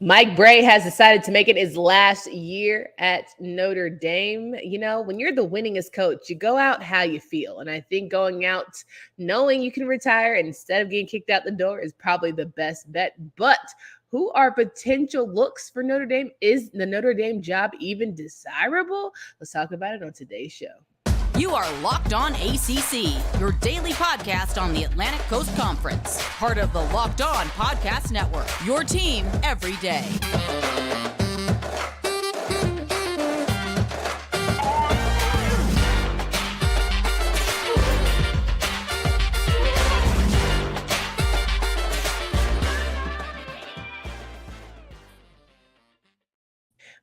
Mike Brey has decided to make it his last year at Notre Dame. You know, when you're the winningest coach, you go out how you feel. And I think going out knowing you can retire instead of getting kicked out the door is probably the best bet. But who are potential looks for Notre Dame? Is the Notre Dame job even desirable? Let's talk about it on today's show. You are Locked On ACC, your daily podcast on the Atlantic Coast Conference. Part of the Locked On Podcast Network, your team every day.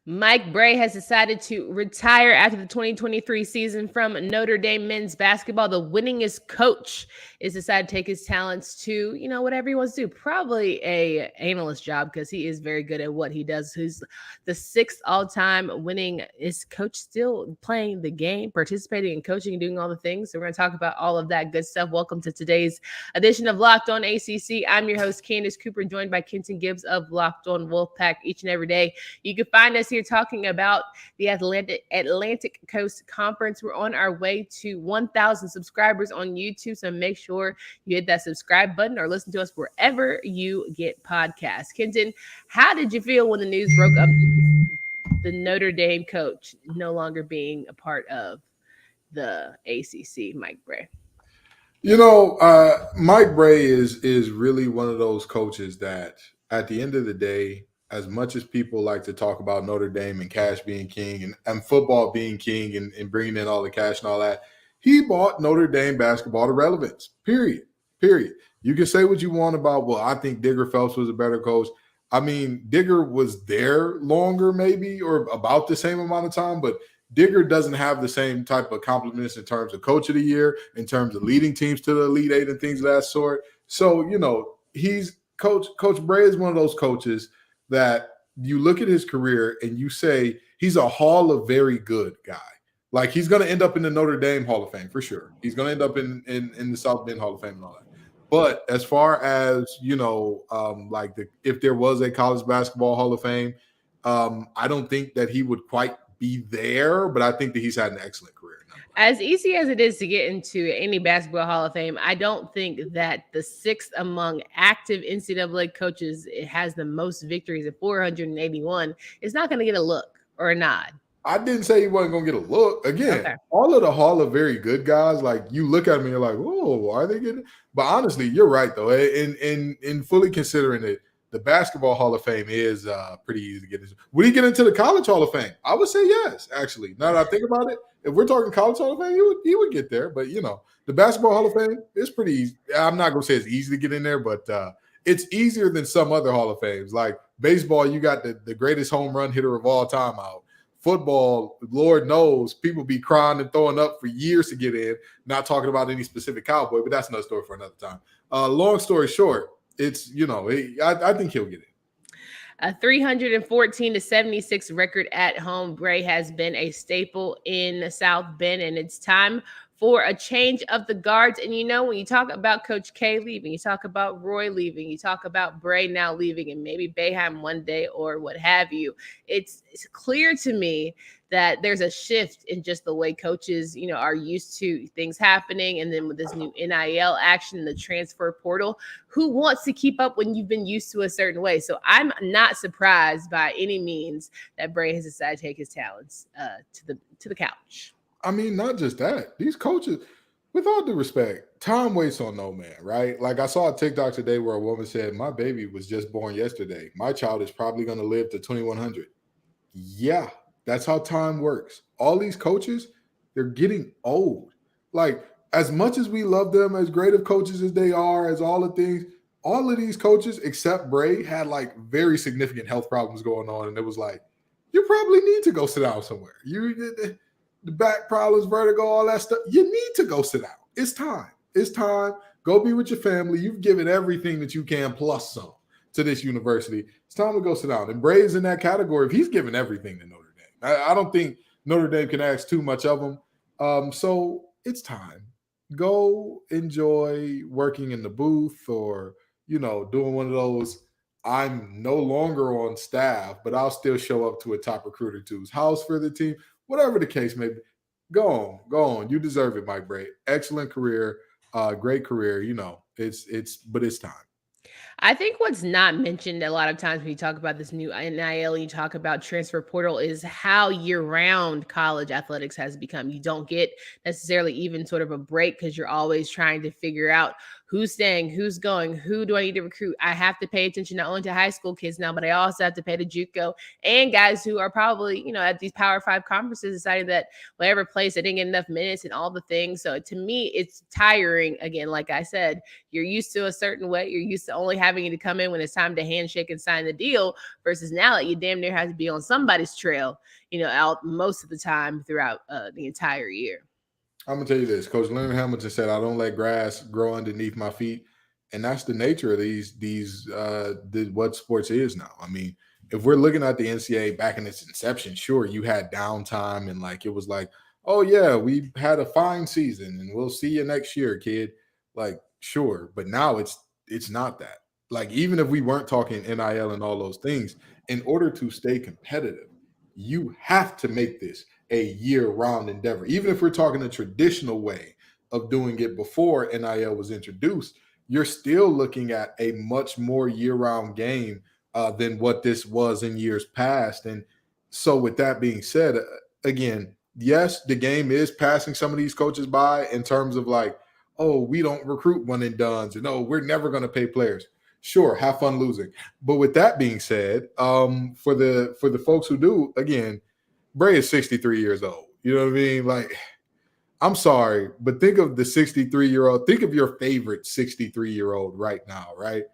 Mike Brey has decided to retire after the 2023 season from Notre Dame men's basketball. The winningest coach is decided to take his talents to, whatever he wants to do. Probably a analyst job because he is very good at what he does. He's the 6th all-time winning. Is coach still playing the game, participating in coaching and doing all the things? So we're going to talk about all of that good stuff. Welcome to today's edition of Locked On ACC. I'm your host, Candace Cooper, joined by Kenton Gibbs of Locked On Wolfpack each and every day. You can find us here talking about the Atlantic Coast Conference. We're on our way to 1,000 subscribers on YouTube, so make sure you hit that subscribe button or listen to us wherever you get podcasts. Kenton, how did you feel when the news broke up the Notre Dame coach no longer being a part of the ACC, Mike Brey? Mike Brey is really one of those coaches that at the end of the day, as much as people like to talk about Notre Dame and cash being king and football being king and bringing in all the cash and all that, he bought Notre Dame basketball to relevance, period. You can say what you want about, well, I think Digger Phelps was a better coach. I mean, Digger was there longer maybe or about the same amount of time, but Digger doesn't have the same type of compliments in terms of coach of the year, in terms of leading teams to the Elite Eight and things of that sort. So, he's Coach Brey is one of those coaches that you look at his career and you say he's a Hall of Very Good guy. Like he's going to end up in the Notre Dame Hall of Fame for sure. He's going to end up in the South Bend Hall of Fame and all that. But as far as, if there was a college basketball Hall of Fame, I don't think that he would quite be there, but I think that he's had an excellent career. As easy as it is to get into any basketball Hall of Fame, I don't think that the 6th among active NCAA coaches has the most victories at 481 is not going to get a look or a nod. I didn't say he wasn't going to get a look. Again, okay. All of the Hall of Very Good guys, like you look at me and you're like, oh, are they getting? But honestly, you're right, though. In fully considering it, the Basketball Hall of Fame is pretty easy to get into. Would he get into the College Hall of Fame? I would say yes, actually. Now that I think about it, if we're talking College Hall of Fame, he would get there. But, the Basketball Hall of Fame is pretty easy. I'm not going to say it's easy to get in there, but it's easier than some other Hall of Fames. Like baseball, you got the greatest home run hitter of all time out. Football, Lord knows, people be crying and throwing up for years to get in. Not talking about any specific Cowboy, but that's another story for another time. Long story short, it's, I think he'll get it. A 314-76 record at home. Brey has been a staple in South Bend, and it's time for a change of the guards. And when you talk about Coach K leaving, you talk about Roy leaving, you talk about Brey now leaving, and maybe Boeheim one day or what have you, it's clear to me that there's a shift in just the way coaches, are used to things happening. And then with this new NIL action, the transfer portal, who wants to keep up when you've been used to a certain way? So I'm not surprised by any means that Brey has decided to take his talents to the couch. I mean, not just that. These coaches, with all due respect, time waits on no man, right? Like I saw a TikTok today where a woman said, my baby was just born yesterday. My child is probably going to live to 2100. Yeah, that's how time works. All these coaches, they're getting old. Like as much as we love them, as great of coaches as they are, as all the things, all of these coaches except Brey had like very significant health problems going on. And it was like, you probably need to go sit down somewhere. The back problems, vertigo, all that stuff. You need to go sit down. It's time. It's time. Go be with your family. You've given everything that you can plus some to this university. It's time to go sit down. And Brey's in that category. If he's given everything to Notre Dame, I don't think Notre Dame can ask too much of him. So it's time. Go enjoy working in the booth or, doing one of those I'm no longer on staff, but I'll still show up to a top recruiter two's house for the team, whatever the case may be. Go on. You deserve it, Mike Brey. Excellent career, great career. But it's time. I think what's not mentioned a lot of times when you talk about this new NIL, you talk about transfer portal, is how year-round college athletics has become. You don't get necessarily even sort of a break because you're always trying to figure out who's staying, who's going, who do I need to recruit. I have to pay attention not only to high school kids now, but I also have to pay to JUCO and guys who are probably, at these Power 5 conferences deciding that whatever place they didn't get enough minutes and all the things. So to me, it's tiring. Again, like I said, you're used to a certain way. You're used to only having to come in when it's time to handshake and sign the deal versus now that you damn near have to be on somebody's trail, out most of the time throughout the entire year. I'm going to tell you this. Coach Leonard Hamilton said, I don't let grass grow underneath my feet. And that's the nature of what sports is now. I mean, if we're looking at the NCAA back in its inception, sure, you had downtime and it was like, oh, yeah, we had a fine season and we'll see you next year, kid. Sure. But now it's not that. Even if we weren't talking NIL and all those things, in order to stay competitive, you have to make this a year-round endeavor. Even if we're talking a traditional way of doing it before NIL was introduced, you're still looking at a much more year-round game than what this was in years past. And so with that being said, again, yes, the game is passing some of these coaches by in terms of we don't recruit one and dones, and we're never going to pay players. Sure, have fun losing. But with that being said, for the folks who do, again, Brey is 63 years old. You know what I mean? I'm sorry, but think of the 63-year-old. Think of your favorite 63-year-old right now, right?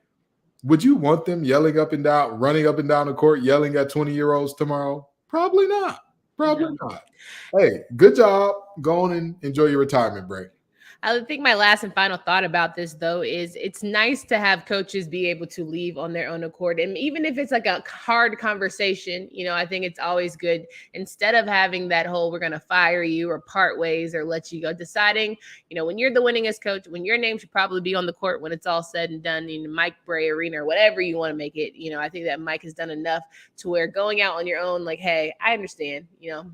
Would you want them yelling up and down, running up and down the court, yelling at 20-year-olds tomorrow? Probably not. Probably not. Hey, good job. Go on and enjoy your retirement break. I think my last and final thought about this, though, is it's nice to have coaches be able to leave on their own accord. And even if it's a hard conversation, I think it's always good instead of having that whole we're going to fire you or part ways or let you go, deciding, when you're the winningest coach, when your name should probably be on the court when it's all said and done in Mike Brey Arena or whatever you want to make it. I think that Mike has done enough to where going out on your own, hey, I understand,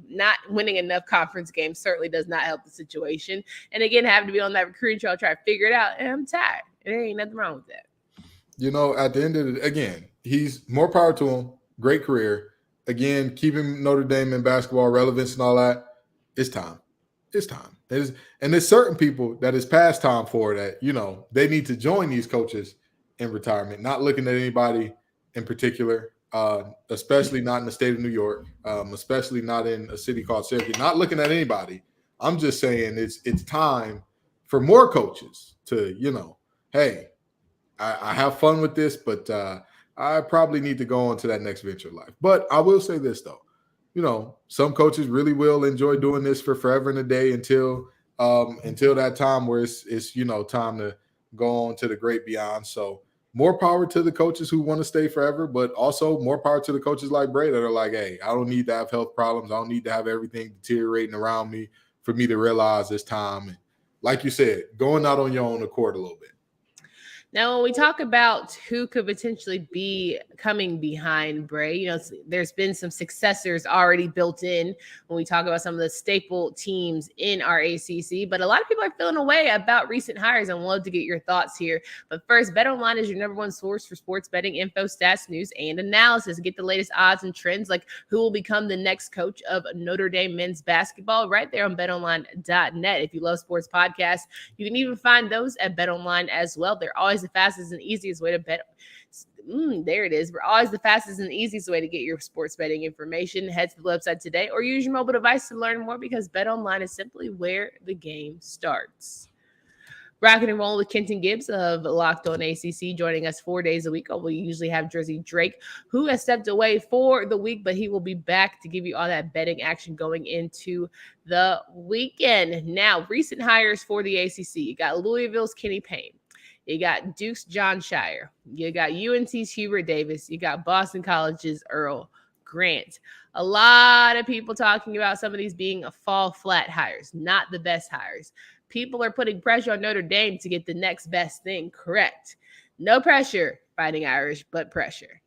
not winning enough conference games certainly does not help the situation. And again, having to be on that recruiting trail, try to figure it out, and I'm tired. There ain't nothing wrong with that. At the end of again, he's more power to him. Great career. Again, keeping Notre Dame in basketball relevance and all that. It's time. It's time. And there's certain people that it's past time for that, they need to join these coaches in retirement, not looking at anybody in particular, especially not in the state of New York, especially not in a city called Syracuse, not looking at anybody. I'm just saying it's time for more coaches to, hey, I have fun with this, but I probably need to go on to that next venture of life. But I will say this, though. Some coaches really will enjoy doing this for forever and a day until that time where it's time to go on to the great beyond. So more power to the coaches who want to stay forever, but also more power to the coaches like Brey that are like, hey, I don't need to have health problems. I don't need to have everything deteriorating around me for me to realize it's time. And like you said, going out on your own accord a little bit. Now, when we talk about who could potentially be coming behind Brey, there's been some successors already built in when we talk about some of the staple teams in our ACC. But a lot of people are feeling away about recent hires and would love to get your thoughts here. But first, BetOnline is your number one source for sports betting info, stats, news, and analysis. Get the latest odds and trends like who will become the next coach of Notre Dame men's basketball right there on betonline.net. If you love sports podcasts, you can even find those at BetOnline as well. They're always the fastest and easiest way to bet. There it is. We're always the fastest and easiest way to get your sports betting information. Head to the website today or use your mobile device to learn more because BetOnline is simply where the game starts. Rocking and rolling with Kenton Gibbs of Locked On ACC joining us 4 days a week. We usually have Jersey Drake, who has stepped away for the week, but he will be back to give you all that betting action going into the weekend. Now, recent hires for the ACC. You got Louisville's Kenny Payne. You got Duke's John Shire. You got UNC's Hubert Davis. You got Boston College's Earl Grant. A lot of people talking about some of these being fall flat hires, not the best hires. People are putting pressure on Notre Dame to get the next best thing correct. No pressure. Fighting Irish, but pressure.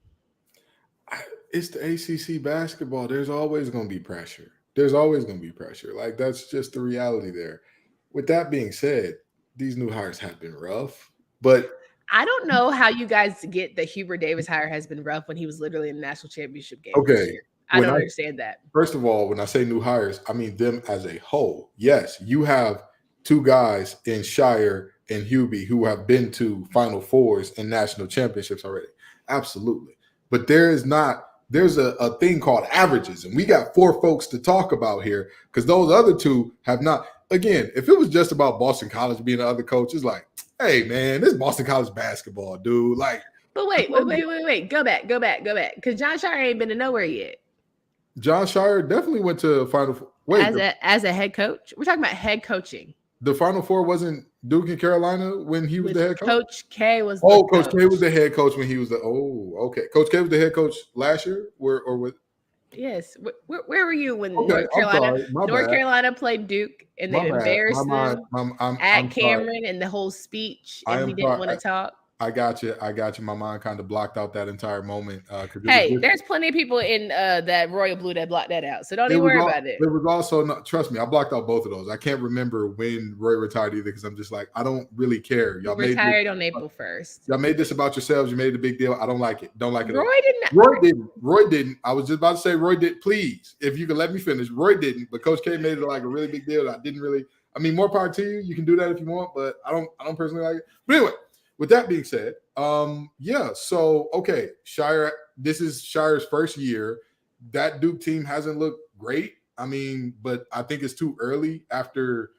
It's the ACC basketball. There's always going to be pressure. There's always going to be pressure. Like, that's just the reality there. With that being said, these new hires have been rough, but I don't know how you guys get the Hubert Davis hire has been rough when he was literally in the national championship game this okay. year. I don't understand that. First of all, when I say new hires, I mean them as a whole. Yes, you have two guys in Shire and Hubie who have been to Final Fours and national championships already. Absolutely. But there's a thing called averages, and we got 4 folks to talk about here because those other 2 have not. Again, if it was just about Boston College being the other coach, it's like, hey, man, this is Boston College basketball, dude. Like, but wait. Go back. Because John Shire ain't been to nowhere yet. John Shire definitely went to Final Four. Wait, as a head coach? We're talking about head coaching. The Final Four wasn't Duke and Carolina when he was the head coach? Coach K was Coach K was the head coach when he was okay. Coach K was the head coach last year? Or with Yes. Where were you when North Carolina played Duke and they embarrassed them at Cameron and the whole speech and he didn't want to talk? I got you. My mind kind of blocked out that entire moment. Hey, there's plenty of people in that Royal Blue that blocked that out. So don't even worry about it. There was also, trust me, I blocked out both of those. I can't remember when Roy retired either because I'm just like, I don't really care. Y'all retired on April 1st. Y'all made this about yourselves. You made it a big deal. I don't like it. Don't like it. Roy didn't. I was just about to say Roy did. Please, if you could let me finish. Roy didn't, but Coach K made it like a really big deal. I didn't really. I mean, more power to you. You can do that if you want, but I don't personally like it. But anyway. With that being said, so okay, Shire. This is Shire's first year. That Duke team hasn't looked great. I mean, but I think it's too early after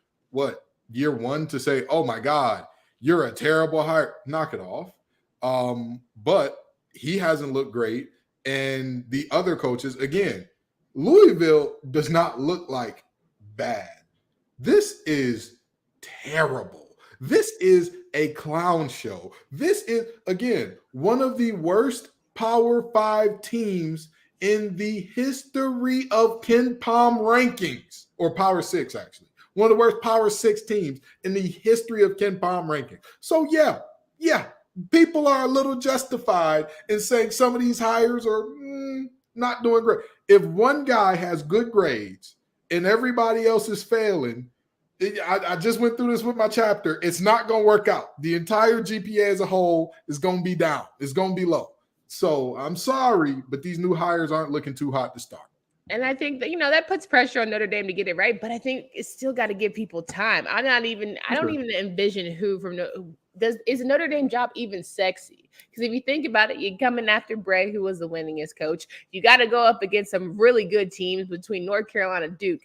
year 1 to say, "Oh my God, you're a terrible hire." Knock it off. But he hasn't looked great, and the other coaches, again, Louisville does not look like bad. This is terrible. This is a clown show. This is, again, one of the worst Power 5 teams in the history of Ken Palm rankings, or Power 6, actually. One of the worst Power 6 teams in the history of Ken Palm rankings. So, yeah, people are a little justified in saying some of these hires are not doing great. If one guy has good grades and everybody else is failing, I just went through this with my chapter. It's not going to work out. The entire GPA as a whole is going to be down. It's going to be low. So I'm sorry, but these new hires aren't looking too hot to start. And I think that, that puts pressure on Notre Dame to get it right. But I think it's still got to give people time. I don't even envision is a Notre Dame job even sexy? Because if you think about it, you're coming after Brey, who was the winningest coach. You got to go up against some really good teams between North Carolina, Duke,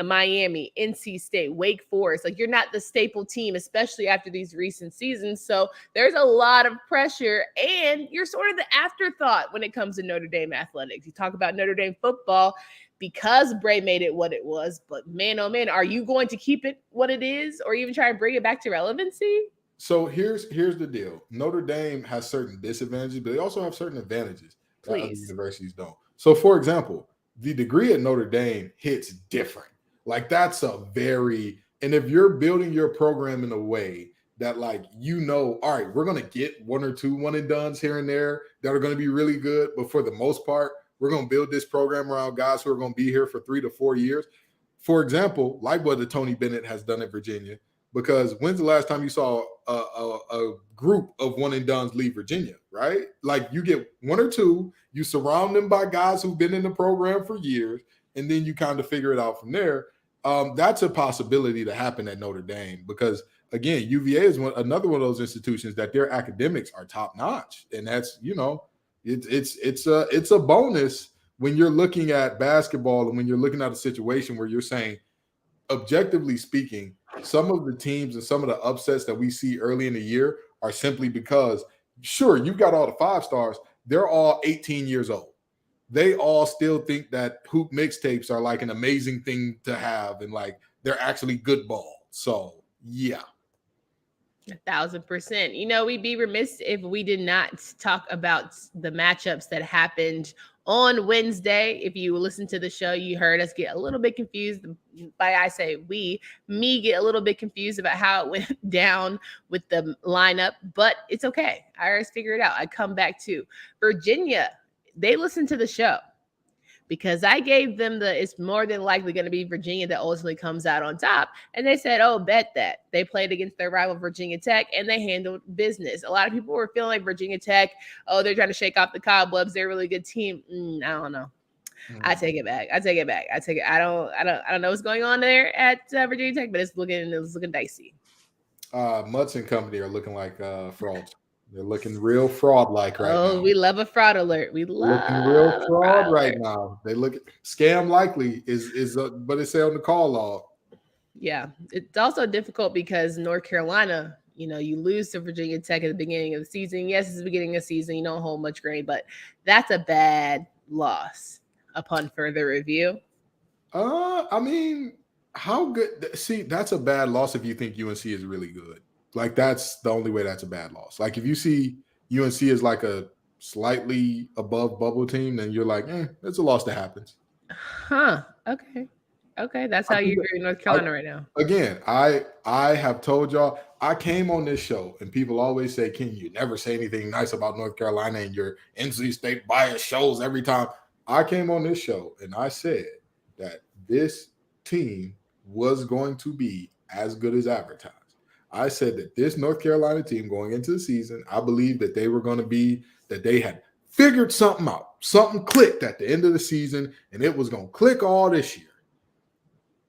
Miami, NC State, Wake Forest. Like, you're not the staple team, especially after these recent seasons. So there's a lot of pressure, and you're sort of the afterthought when it comes to Notre Dame athletics. You talk about Notre Dame football because Brey made it what it was, but man, oh man, are you going to keep it what it is or even try and bring it back to relevancy? So here's the deal. Notre Dame has certain disadvantages, but they also have certain advantages that other universities don't. So, for example, the degree at Notre Dame hits different. Like, that's and if you're building your program in a way that, like, all right, we're going to get 1 or 2 one and dones here and there that are going to be really good. But for the most part, we're going to build this program around guys who are going to be here for 3 to 4 years. For example, like what the Tony Bennett has done at Virginia, because when's the last time you saw a group of one and dones leave Virginia, right? Like, you get 1 or 2, you surround them by guys who've been in the program for years, and then you kind of figure it out from there. That's a possibility to happen at Notre Dame because, again, UVA is another one of those institutions that their academics are top notch, and that's it's a bonus when you're looking at basketball and when you're looking at a situation where you're saying, objectively speaking, some of the teams and some of the upsets that we see early in the year are simply because, sure, you've got all the 5 stars, they're all 18 years old. They all still think that hoop mixtapes are like an amazing thing to have and like they're actually good ball. So, yeah. 1,000%. You know, we'd be remiss if we did not talk about the matchups that happened on Wednesday. If you listen to the show, you heard us get a little bit confused. By I say me get a little bit confused about how it went down with the lineup, but it's okay. I always figure it out. I come back to Virginia. They listened to the show, because I gave them it's more than likely going to be Virginia that ultimately comes out on top. And they said, oh, bet that. They played against their rival Virginia Tech and they handled business. A lot of people were feeling like Virginia Tech, oh, they're trying to shake off the cobwebs. They're a really good team. I don't know. I take it back. I don't know what's going on there at Virginia Tech, but it's looking dicey. Mutts and company are looking like frauds. They're looking real fraud-like right now. Oh, we love a fraud alert. We love looking real fraud right now. They look scam likely is but it say on the call log. Yeah, it's also difficult because North Carolina, you know, you lose to Virginia Tech at the beginning of the season. Yes, it's the beginning of the season. You don't hold much grain, but that's a bad loss upon further review. I mean, how good? See, that's a bad loss if you think UNC is really good. Like, that's the only way that's a bad loss. Like, if you see UNC as like a slightly above bubble team, then you're like, that's a loss that happens. Huh. Okay. That's how you agree with North Carolina right now. Again, I have told y'all, I came on this show and people always say, Ken, you never say anything nice about North Carolina and your NC State bias shows every time. I came on this show and I said that this team was going to be as good as advertised. I said that this North Carolina team going into the season, I believe that they were going to be, that they had figured something out. Something clicked at the end of the season, and it was going to click all this year.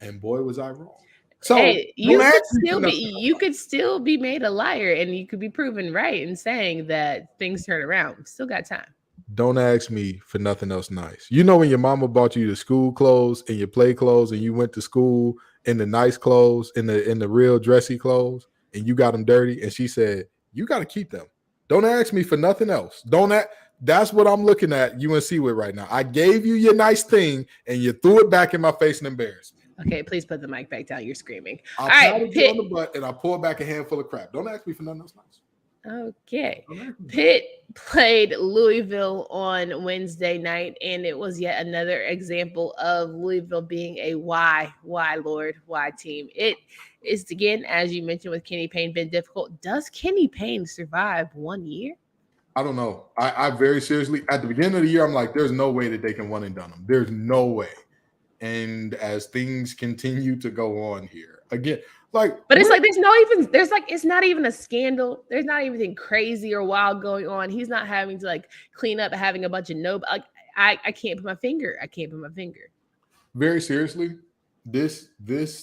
And boy, was I wrong. So hey, you could still be made a liar, and you could be proven right in saying that things turn around. Still got time. Don't ask me for nothing else nice. You know when your mama bought you the school clothes and your play clothes, and you went to school in the nice clothes, in the real dressy clothes, and you got them dirty, and she said, you got to keep them. Don't ask me for nothing else. That's what I'm looking at UNC with right now. I gave you your nice thing, and you threw it back in my face and embarrassed me. Okay, please put the mic back down. You're screaming. All right, Pitt on the butt, and I pulled back a handful of crap. Don't ask me for nothing else nice. Okay. Pitt played Louisville on Wednesday night, and it was yet another example of Louisville being a why team. It is, again, as you mentioned with Kenny Payne, been difficult. Does Kenny Payne survive 1 year? I don't know. I very seriously, at the beginning of the year, I'm like, there's no way that they can one and done them. There's no way. And as things continue to go on here, again, but it's like it's not even a scandal. There's not anything crazy or wild going on. He's not having to clean up, having a bunch of I can't put my finger. Very seriously, this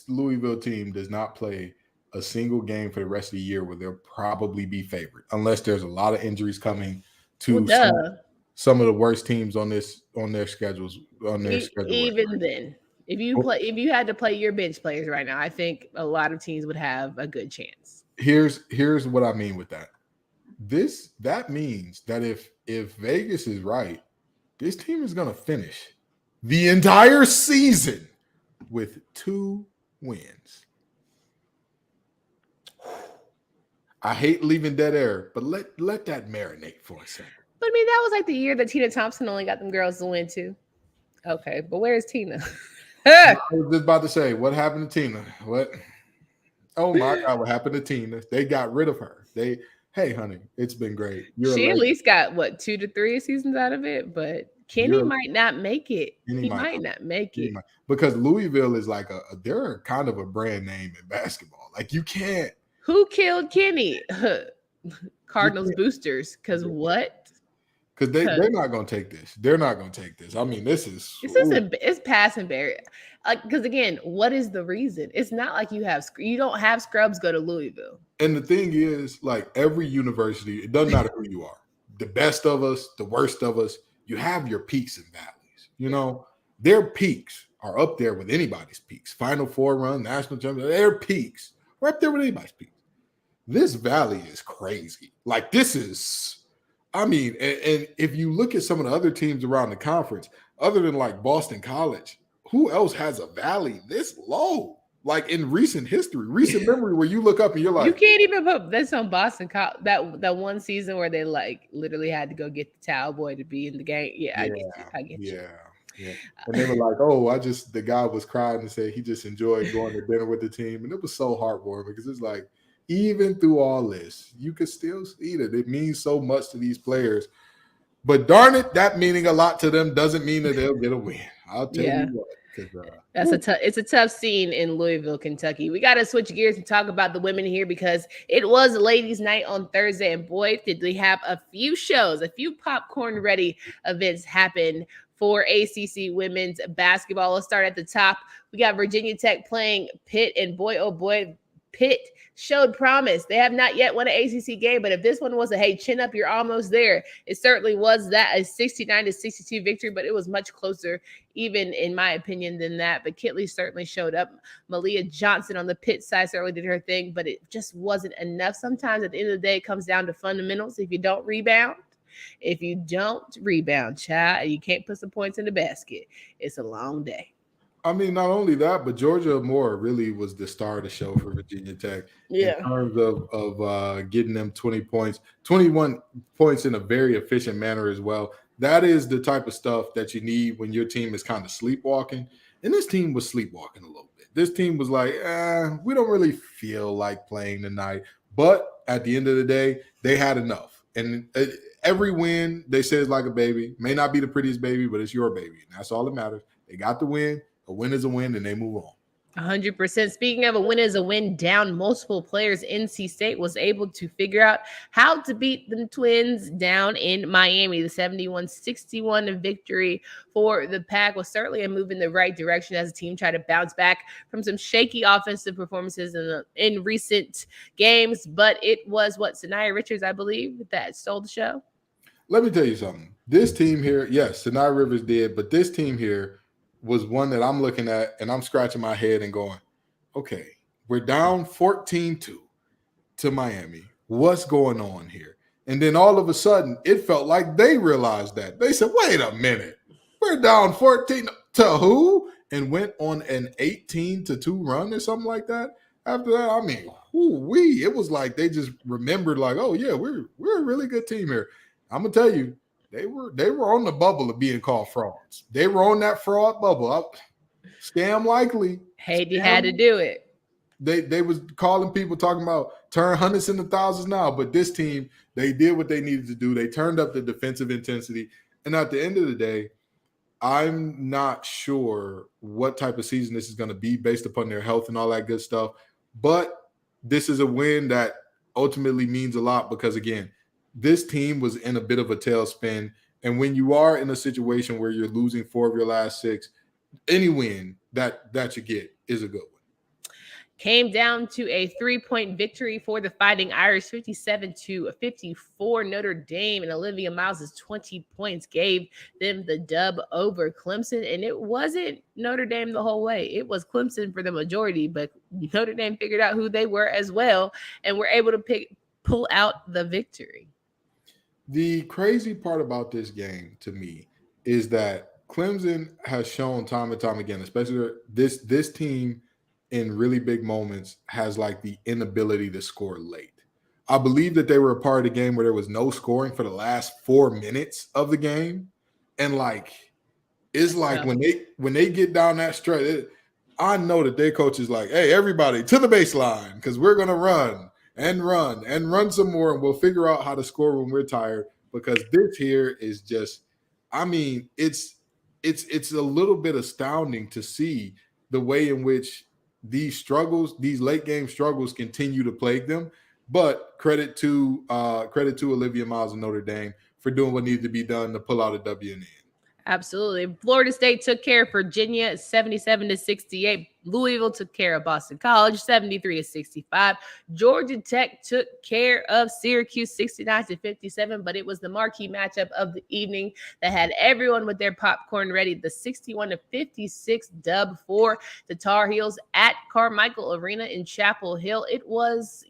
Louisville team does not play a single game for the rest of the year where they'll probably be favored, unless there's a lot of injuries coming to some of the worst teams on their schedules. Even then. If you had to play your bench players right now, I think a lot of teams would have a good chance. Here's what I mean with that. That means that if Vegas is right, this team is going to finish the entire season with 2 wins. I hate leaving dead air, but let that marinate for a second. But I mean, that was like the year that Tina Thompson only got them girls to win too. Okay, but where's Tina? I was just about to say, what happened to Tina? What? Oh my God, what happened to Tina? They got rid of her. Hey, honey, it's been great. She at least got 2 to 3 seasons out of it, but Kenny might not make it. He might not make it because Louisville is they're kind of a brand name in basketball. Like, you can't. Who killed Kenny? Cardinals boosters. Because what? Because they're not going to take this. They're not going to take this. I mean, it's pass and bury. Because again, what is the reason? It's not like you don't have scrubs go to Louisville. And the thing is, every university, it doesn't matter who you are. The best of us, the worst of us, you have your peaks and valleys. You know, their peaks are up there with anybody's peaks. Final Four run, national championship, their peaks are up there with anybody's peaks. This valley is crazy. This is. I mean, and if you look at some of the other teams around the conference, other than Boston College, who else has a valley this low? like in recent history, recent memory, where you look up and you're You like, can't even put this on Boston. That one season where they like literally had to go get the towel boy to be in the game. Yeah, I yeah, get you. I get you. yeah. And they were like, oh, the guy was crying and said he just enjoyed going to dinner with the team. And it was so heartwarming because it's like, even through all this, you could still see that it means so much to these players. But darn it, that meaning a lot to them doesn't mean that they'll get a win. I'll tell you what. It's a tough scene in Louisville, Kentucky. We got to switch gears and talk about the women here because it was ladies' night on Thursday, and boy, did we have a few popcorn ready events happen for ACC women's basketball. Let's start at the top. We got Virginia Tech playing Pitt, and boy, oh boy, Pitt showed promise. They have not yet won an ACC game, but if this one was a, hey, chin up, you're almost there, it certainly was that, a 69-62 victory, but it was much closer, even in my opinion, than that. But Kitley certainly showed up. Malia Johnson on the Pitt side certainly did her thing, but it just wasn't enough. Sometimes at the end of the day, it comes down to fundamentals. If you don't rebound, child, you can't put some points in the basket, it's a long day. I mean, not only that, but Georgia Moore really was the star of the show for Virginia Tech in terms of getting them 21 points in a very efficient manner as well. That is the type of stuff that you need when your team is kind of sleepwalking. And this team was sleepwalking a little bit. This team was like, we don't really feel like playing tonight. But at the end of the day, they had enough. And every win, they say, is like a baby. May not be the prettiest baby, but it's your baby. And that's all that matters. They got the win. A win is a win, and they move on. 100%. Speaking of a win is a win, down multiple players, NC State was able to figure out how to beat the Twins down in Miami. The 71-61 victory for the Pack was certainly a move in the right direction as the team tried to bounce back from some shaky offensive performances in recent games. But it was Sanaya Richards, I believe, that stole the show. Let me tell you something. This team here, yes, Sanaya Rivers did, but this team here was one that I'm looking at and I'm scratching my head and going, okay, we're down 14-2 to Miami. What's going on here? And then all of a sudden, it felt like they realized that. They said, wait a minute, we're down 14 to who? And went on an 18-2 run or something like that. After that, I mean, it was like they just remembered like, oh yeah, we're a really good team here. I'm going to tell you, They were on the bubble of being called frauds. They were on that fraud bubble. Scam likely. Hey, you had to do it. They was calling people talking about turn hundreds into thousands now. But this team, they did what they needed to do. They turned up the defensive intensity. And at the end of the day, I'm not sure what type of season this is going to be based upon their health and all that good stuff. But this is a win that ultimately means a lot because, again, this team was in a bit of a tailspin. And when you are in a situation where you're losing 4 of your last 6, any win that you get is a good one. Came down to a 3-point victory for the Fighting Irish, 57-54. Notre Dame and Olivia Miles' 20 points gave them the dub over Clemson. And it wasn't Notre Dame the whole way. It was Clemson for the majority, but Notre Dame figured out who they were as well and were able to pull out the victory. The crazy part about this game to me is that Clemson has shown time and time again, especially this team in really big moments has like the inability to score late. I believe that they were a part of the game where there was no scoring for the last 4 minutes of the game. And like, it's like when they get down that stretch, I know that their coach is like, hey, everybody to the baseline because we're going to run some more, and we'll figure out how to score when we're tired because this here is just, I mean, it's a little bit astounding to see the way in which these late game struggles continue to plague them. But credit to Olivia Miles and Notre Dame for doing what needed to be done to pull out a W in the end. Absolutely. Florida State took care of Virginia 77-68. Louisville took care of Boston College 73-65. Georgia Tech took care of Syracuse 69-57, but it was the marquee matchup of the evening that had everyone with their popcorn ready. The 61-56 dub for the Tar Heels at Carmichael Arena in Chapel Hill. It was,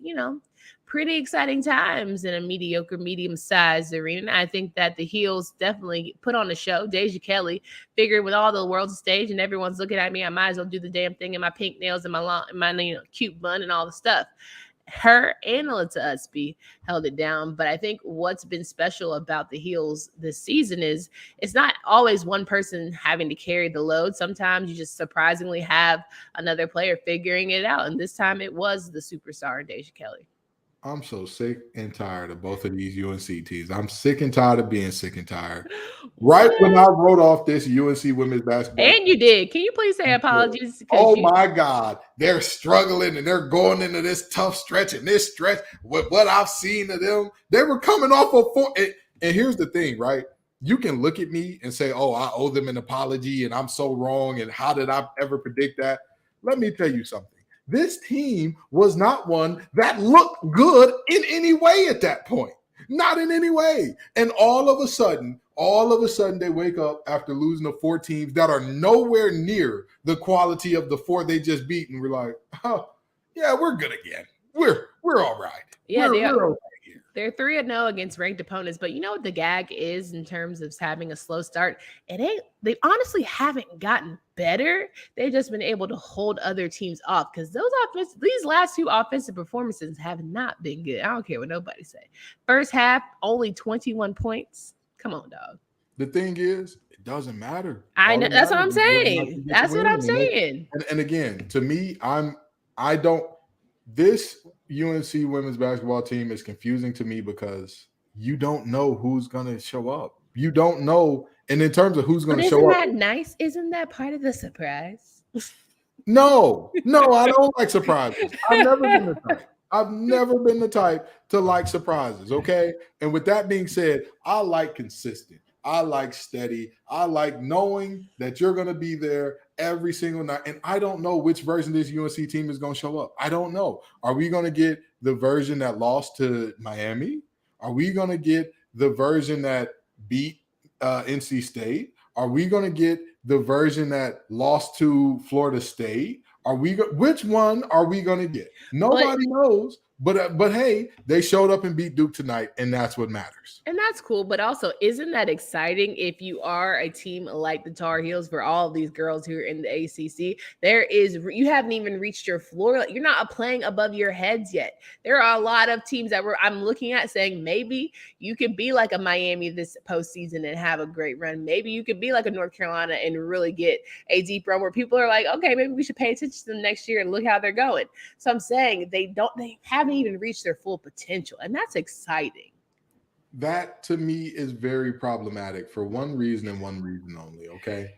pretty exciting times in a mediocre, medium-sized arena. I think that the Heels definitely put on a show. Deja Kelly figured with all the world's stage and everyone's looking at me, I might as well do the damn thing in my pink nails and my cute bun and all the stuff. Her and Alyssa Utsby held it down. But I think what's been special about the Heels this season is it's not always one person having to carry the load. Sometimes you just surprisingly have another player figuring it out. And this time it was the superstar Deja Kelly. I'm so sick and tired of both of these UNC teams. I'm sick and tired of being sick and tired. Right when I wrote off this UNC women's basketball. And you did. Can you please say apologies? Oh, my God. They're struggling and they're going into this tough stretch and this stretch. With what I've seen of them, they were coming off of 4. And here's the thing, right? You can look at me and say, oh, I owe them an apology and I'm so wrong. And how did I ever predict that? Let me tell you something. This team was not one that looked good in any way at that point. Not in any way. And all of a sudden, they wake up after losing to 4 teams that are nowhere near the quality of the 4 they just beat. And we're like, oh, yeah, we're good again. We're all right. Yeah, we're okay here. They're 3-0 against ranked opponents, but you know what the gag is in terms of having a slow start? They honestly haven't gotten better. They've just been able to hold other teams off because these last 2 offensive performances have not been good. I don't care what nobody say. First half, only 21 points. Come on, dog. The thing is, it doesn't matter. I know. That's what I'm saying. That's what I'm saying. And again, to me, this UNC women's basketball team is confusing to me because you don't know who's going to show up. You don't know. And in terms of who's going to show up. Isn't that nice? Isn't that part of the surprise? No, I don't like surprises. I've never been the type to like surprises, okay? And with that being said, I like consistent. I like steady. I like knowing that you're going to be there every single night. And I don't know which version this UNC team is going to show up. I don't know. Are we going to get the version that lost to Miami? Are we going to get the version that beat NC State? Are we going to get the version that lost to Florida State? Which one are we going to get? Nobody knows. But hey, they showed up and beat Duke tonight, and that's what matters. And that's cool. But also, isn't that exciting if you are a team like the Tar Heels for all of these girls who are in the ACC? You haven't even reached your floor. You're not playing above your heads yet. There are a lot of teams that I'm looking at saying maybe you could be like a Miami this postseason and have a great run. Maybe you could be like a North Carolina and really get a deep run where people are like, okay, maybe we should pay attention to them next year and look how they're going. So I'm saying they haven't even reached their full potential, and that's exciting. That to me is very problematic for one reason and one reason only. Okay,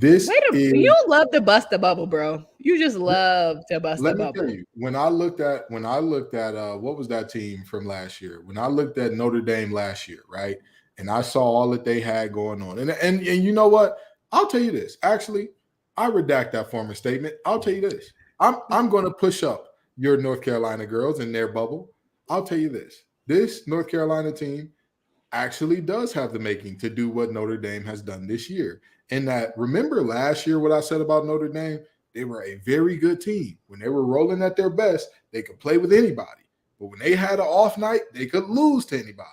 you love to bust the bubble, bro. You just love to bust the bubble. Let me tell you, when I looked at what was that team from last year? When I looked at Notre Dame last year, right, and I saw all that they had going on, and you know what? I'll tell you this. Actually, I redact that former statement. I'll tell you this. I'm going to push up your North Carolina girls in their bubble. I'll tell you this. This North Carolina team actually does have the making to do what Notre Dame has done this year. And that, remember last year what I said about Notre Dame? They were a very good team. When they were rolling at their best, they could play with anybody. But when they had an off night, they could lose to anybody.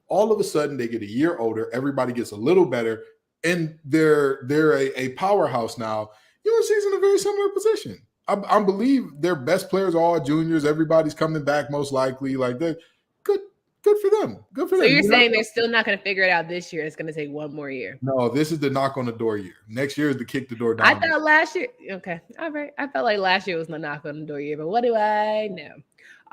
All of a sudden, they get a year older. Everybody gets a little better. And they're a powerhouse now. UNC's in a very similar position. I believe their best players are all juniors. Everybody's coming back most likely. Like they're good for them. Good for them. So you're saying they're still not going to figure it out this year. It's going to take one more year. No, this is the knock on the door year. Next year is the kick the door down. I thought last year. Okay. All right. I felt like last year was the knock on the door year, but what do I know?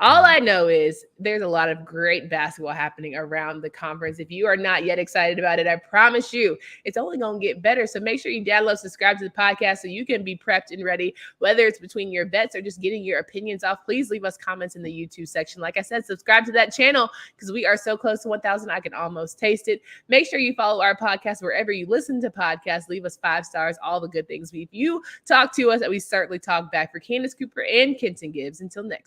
All I know is there's a lot of great basketball happening around the conference. If you are not yet excited about it, I promise you it's only going to get better. So make sure you download, subscribe to the podcast so you can be prepped and ready, whether it's between your bets or just getting your opinions off. Please leave us comments in the YouTube section. Like I said, subscribe to that channel because we are so close to 1,000. I can almost taste it. Make sure you follow our podcast wherever you listen to podcasts. Leave us 5 stars, all the good things. If you talk to us, we certainly talk back. For Candace Cooper and Kenton Gibbs, until next time.